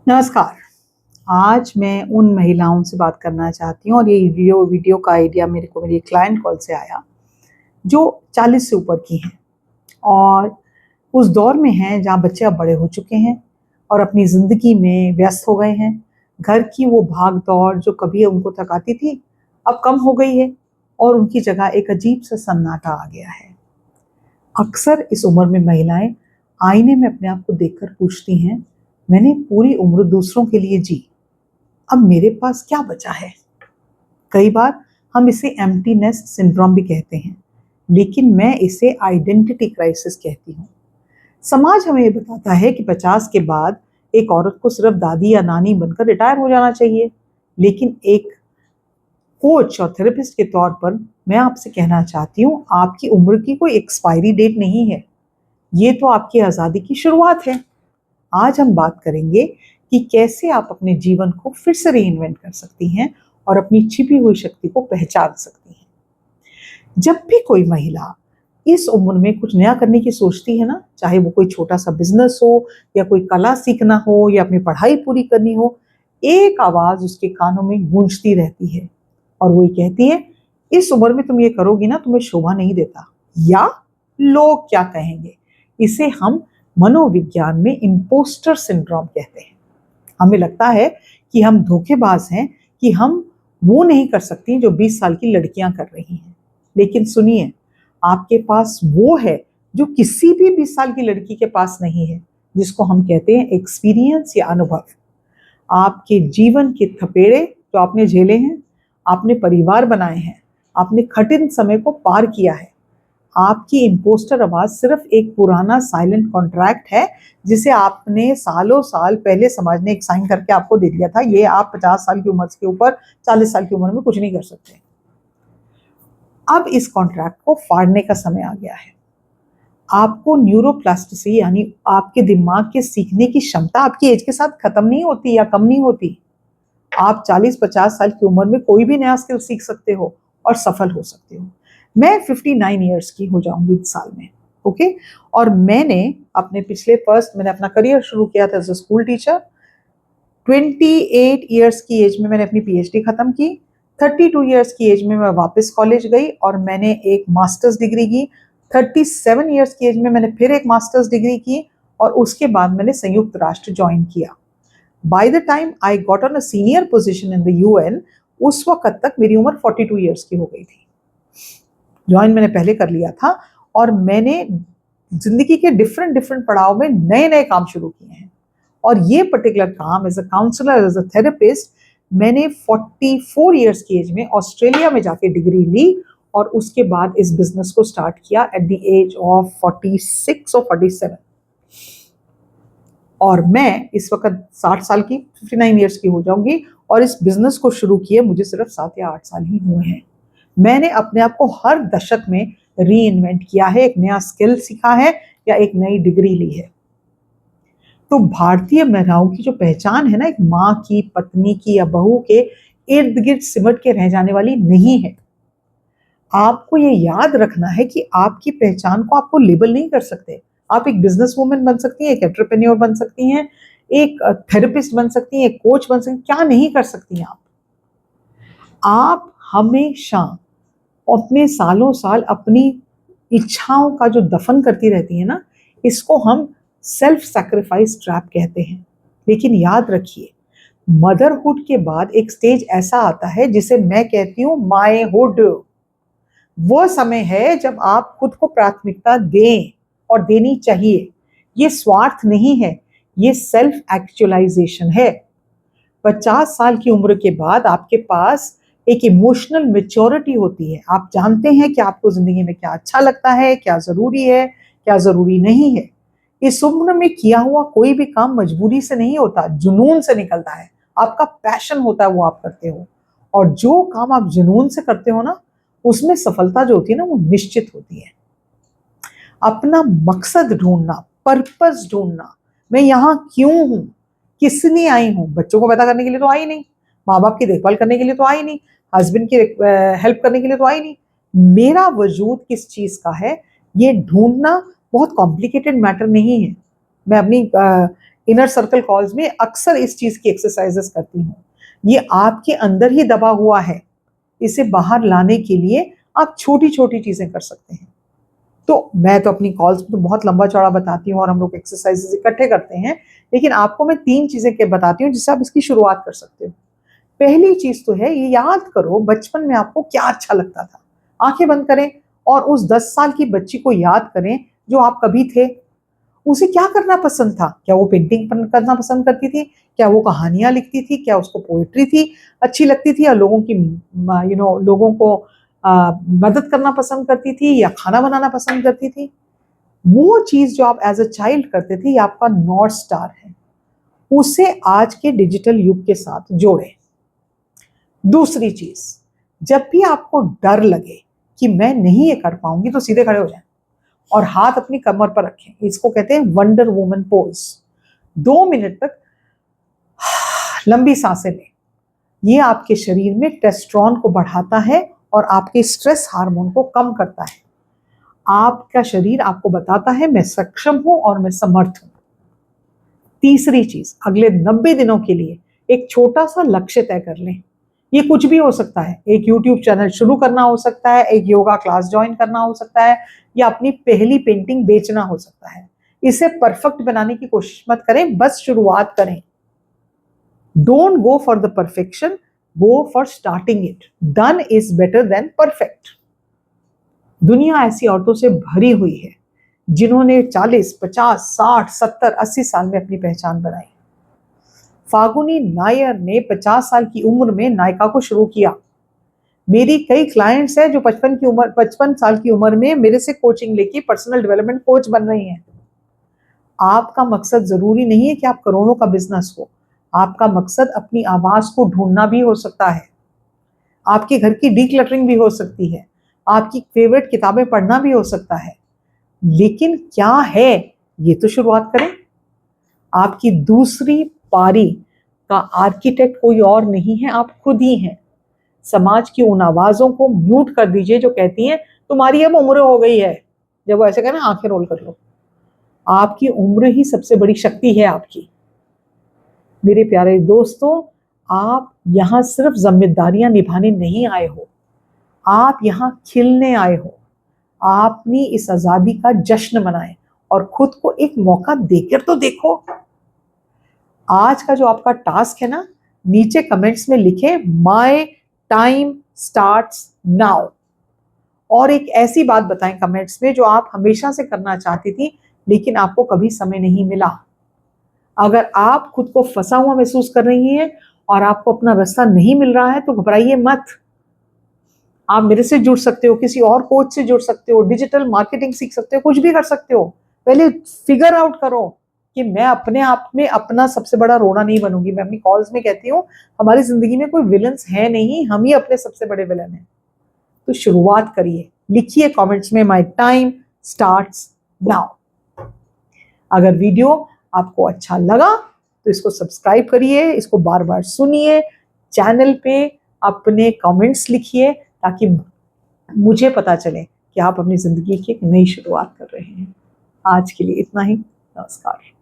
नमस्कार। आज मैं उन महिलाओं से बात करना चाहती हूँ और ये वीडियो का आइडिया मेरे को मेरी क्लाइंट कॉल से आया, जो 40 से ऊपर की हैं और उस दौर में हैं जहाँ बच्चे अब बड़े हो चुके हैं और अपनी ज़िंदगी में व्यस्त हो गए हैं। घर की वो भाग-दौड़ जो कभी उनको थकाती थी, अब कम हो गई है और उनकी जगह एक अजीब-सा सन्नाटा आ गया है। अक्सर इस उम्र में महिलाएँ आईने में अपने आप को देखकर पूछती हैं, मैंने पूरी उम्र दूसरों के लिए जी, अब मेरे पास क्या बचा है? कई बार हम इसे एम्प्टीनेस सिंड्रोम भी कहते हैं, लेकिन मैं इसे आइडेंटिटी क्राइसिस कहती हूँ। समाज हमें ये बताता है कि 50 के बाद एक औरत को सिर्फ दादी या नानी बनकर रिटायर हो जाना चाहिए, लेकिन एक कोच और थेरेपिस्ट के तौर पर मैं आपसे कहना चाहती हूँ, आपकी उम्र की कोई एक्सपायरी डेट नहीं है। ये तो आपकी आज़ादी की शुरुआत है। आज हम बात करेंगे कि कैसे आप अपने जीवन को फिर से रीइन्वेंट कर सकती हैं और अपनी छिपी हुई शक्ति को पहचान सकती हैं। जब भी कोई महिला इस उम्र में कुछ नया करने की सोचती है ना, चाहे वो कोई छोटा-सा बिज़नेस हो या कोई कला सीखना हो या अपनी पढ़ाई पूरी करनी हो, एक आवाज़ उसके कानों में गूंजती रहती है और वो ये कहती है, "इस उम्र में तुम ये करोगी ना, तुम्हें शोभा नहीं देता" या "लोग क्या कहेंगे?" इसे हम मनोविज्ञान में इम्पोस्टर सिंड्रोम कहते हैं। हमें लगता है कि हम धोखेबाज हैं, कि हम वो नहीं कर सकती जो 20 साल की लड़कियां कर रही हैं। लेकिन सुनिए, आपके पास वो है जो किसी भी 20 साल की लड़की के पास नहीं है, जिसको हम कहते हैं एक्सपीरियंस या अनुभव। आपके जीवन के थपेड़े जो आपने झेले हैं, आपने परिवार बनाए हैं, आपने कठिन समय को पार किया है। आपकी इम्पोस्टर आवाज़ सिर्फ एक पुराना साइलेंट कॉन्ट्रैक्ट है, जिसे आपने सालों साल पहले समाज ने एक साइन करके आपको दे दिया था। ये आप 50 साल की उम्र के ऊपर 40 साल की उम्र में कुछ नहीं कर सकते। अब इस कॉन्ट्रैक्ट को फाड़ने का समय आ गया है। आपको न्यूरोप्लास्टिसिटी यानी आपके दिमाग के सीखने की क्षमता आपकी एज के साथ खत्म नहीं होती या कम नहीं होती। आप 40-50 साल की उम्र में कोई भी नया स्किल सीख सकते हो और सफल हो सकते हो। मैं 59 इयर्स की हो जाऊँगी इस साल में, ओके? और मैंने अपना करियर शुरू किया था as a school teacher. 28 years की एज में मैंने अपनी पीएचडी खत्म की। 32 इयर्स की एज में मैं वापस कॉलेज गई और मैंने एक मास्टर्स डिग्री की। 37 इयर्स की एज में मैंने फिर एक मास्टर्स डिग्री की और उसके बाद मैंने संयुक्त राष्ट्र जॉइन किया। By the time I got on a senior position in the UN, उस वक़्त तक मेरी उम्र 42 इयर्स की हो गई थी। जॉइन मैंने पहले कर लिया था और मैंने ज़िंदगी के डिफरेंट पड़ाव में नए-नए काम शुरू किए हैं। और ये पर्टिकुलर काम as a counsellor, as a therapist मैंने 44 इयर्स की एज में ऑस्ट्रेलिया में जाके डिग्री ली और उसके बाद इस बिज़नेस को स्टार्ट किया एट द एज ऑफ 46 और 47। और मैं इस वक़्त 60 साल की 59 इयर्स की हो जाऊँगी और इस बिज़नेस को शुरू किए मुझे सिर्फ 7 या 8 साल ही हुए हैं। मैंने अपने आप को हर दशक में रीइन्वेंट किया है, एक नया स्किल सीखा है या एक नई डिग्री ली है। तो भारतीय महिलाओं की जो पहचान है ना, एक माँ की, पत्नी की या बहू के इर्द-गिर्द सिमट के रह जाने वाली नहीं है। आपको ये याद रखना है कि आपकी पहचान को आपको लेबल नहीं कर सकते। आप एक बिज़नेस वूमन बन सकती हैं, एक एंटरप्रेन्योर बन सकती हैं, एक थेरेपिस्ट बन सकती हैं, एक कोच बन सकती हैं, क्या नहीं कर सकती हैं आप? आप हमेशा अपने सालों-साल अपनी इच्छाओं का जो दफ़न करती रहती हैं ना, इसको हम सेल्फ सैक्रिफाइस ट्रैप कहते हैं। लेकिन याद रखिए, मदरहुड के बाद एक स्टेज ऐसा आता है जिसे मैं कहती हूँ मायहुड। वो समय है जब आप खुद को प्राथमिकता दें और देनी चाहिए। ये स्वार्थ नहीं है, ये सेल्फ एक्चुअलाइज़ेशन है। 50 साल की उम्र के बाद आपके पास एक इमोशनल मैच्योरिटी होती है। आप जानते हैं कि आपको ज़िंदगी में क्या अच्छा लगता है, क्या ज़रूरी है, क्या ज़रूरी नहीं है। इस उम्र में किया हुआ कोई भी काम मजबूरी से नहीं होता, जुनून से निकलता है। आपका पैशन होता है, वो आप करते हो और जो काम आप जुनून से करते हो ना, उसमें सफलता जो होती है ना, वो निश्चित होती है। अपना मकसद ढूँढना, पर्पस ढूँढना, मैं यहाँ क्यों हूँ? किस लिए आई हूँ? बच्चों को पैदा करने के लिए तो आई नहीं, माँ-बाप की देखभाल करने के लिए तो आई नहीं, हस्बैंड की हेल्प करने के लिए तो आई नहीं। मेरा वजूद किस चीज़ का है, ये ढूँढना बहुत कॉम्प्लिकेटेड मैटर नहीं है। मैं अपनी इनर सर्कल कॉल्स में अक्सर इस चीज की एक्सरसाइजेस करती हूँ। ये आपके अंदर ही दबा हुआ है, इसे बाहर लाने के लिए आप छोटी छोटी चीजें कर सकते हैं। तो मैं तो अपनी कॉल्स में तो बहुत लंबा चौड़ा बताती हूँ और हम लोग एक्सरसाइजेस इकट्ठे करते हैं, लेकिन आपको मैं 3 चीजें के बताती हूँ जिससे आप इसकी शुरुआत कर सकते हो। पहली चीज तो है, ये याद करो बचपन में आपको क्या अच्छा लगता था। आंखें बंद करें और उस 10 साल की बच्ची को याद करें जो आप कभी थे। उसे क्या करना पसंद था? क्या वो पेंटिंग करना पसंद करती थी? क्या वो कहानियां लिखती थी? क्या उसको पोएट्री थी अच्छी लगती थी, या लोगों की लोगों को मदद करना पसंद करती थी, या खाना बनाना पसंद करती थी? वो चीज जो आप एज अ चाइल्ड करते थे, ये आपका नॉर्थ स्टार है। उसे आज के डिजिटल युग के साथ जोड़ें। दूसरी चीज, जब भी आपको डर लगे कि मैं नहीं ये कर पाऊंगी, तो सीधे खड़े हो जाएं और हाथ अपनी कमर पर रखें। इसको कहते हैं वंडर वुमन पोज। 2 मिनट तक लंबी सांसें लें। ये आपके शरीर में टेस्टोस्टेरोन को बढ़ाता है और आपके स्ट्रेस हार्मोन को कम करता है। आपका शरीर आपको बताता है मैं सक्षम हूं और मैं समर्थ हूं। तीसरी चीज, अगले 90 दिनों के लिए एक छोटा सा लक्ष्य तय कर लें। ये कुछ भी हो सकता है, एक यूट्यूब चैनल शुरू करना हो सकता है, एक योगा क्लास ज्वाइन करना हो सकता है, या अपनी पहली पेंटिंग बेचना हो सकता है। इसे परफेक्ट बनाने की कोशिश मत करें, बस शुरुआत करें। Don't go for the perfection, go for starting it. Done is better than perfect. दुनिया ऐसी औरतों से भरी हुई है जिन्होंने 40, 50, 60, 70, 80 साल में अपनी पहचान बनाई। फागुनी नायर ने 50 साल की उम्र में नायका को शुरू किया। मेरी कई क्लाइंट्स हैं जो 55 साल की उम्र में मेरे से कोचिंग लेके पर्सनल डेवलपमेंट कोच बन रही हैं। आपका मकसद जरूरी नहीं है कि आप करोड़ों का बिजनेस हो। आपका मकसद अपनी आवाज को ढूंढना भी हो सकता है। आपके घर की डीक्लटरिंग भी हो सकती है। आपकी फेवरेट किताबें पढ़ना भी हो सकता है। लेकिन क्या है, ये तो शुरुआत करें। आपकी दूसरी पारी का आर्किटेक्ट कोई और नहीं है, आप खुद ही हैं। समाज की उन आवाजों को म्यूट कर दीजिए जो कहती हैं तुम्हारी अब उम्र हो गई है। जब वो ऐसे कहें ना, आंखें रोल कर लो। आपकी उम्र ही सबसे बड़ी शक्ति है आपकी। मेरे प्यारे दोस्तों, आप यहाँ सिर्फ जिम्मेदारियां निभाने नहीं आए हो, आप यहाँ खिलने आए हो। आपने इस आजादी का जश्न मनाएं और खुद को एक मौका देकर तो देखो। आज का जो आपका टास्क है ना, नीचे कमेंट्स में लिखे माय टाइम स्टार्ट्स नाउ, और एक ऐसी बात बताएं कमेंट्स में जो आप हमेशा से करना चाहती थी लेकिन आपको कभी समय नहीं मिला। अगर आप खुद को फंसा हुआ महसूस कर रही हैं और आपको अपना रास्ता नहीं मिल रहा है, तो घबराइए मत। आप मेरे से जुड़ सकते हो, किसी और कोच से जुड़ सकते हो, डिजिटल मार्केटिंग सीख सकते हो, कुछ भी कर सकते हो। पहले फिगर आउट करो कि मैं अपने आप में अपना सबसे बड़ा रोड़ा नहीं बनूंगी। मैं अपनी कॉल्स में कहती हूँ हमारी जिंदगी में कोई विलन्स है नहीं, हम ही अपने सबसे बड़े विलन हैं। तो शुरुआत करिए, लिखिए कमेंट्स में माय टाइम स्टार्ट्स नाउ। अगर वीडियो आपको अच्छा लगा तो इसको सब्सक्राइब करिए, इसको बार बार सुनिए, चैनल पे अपने कमेंट्स लिखिए ताकि मुझे पता चले कि आप अपनी जिंदगी की एक नई शुरुआत कर रहे हैं। आज के लिए इतना ही। नमस्कार।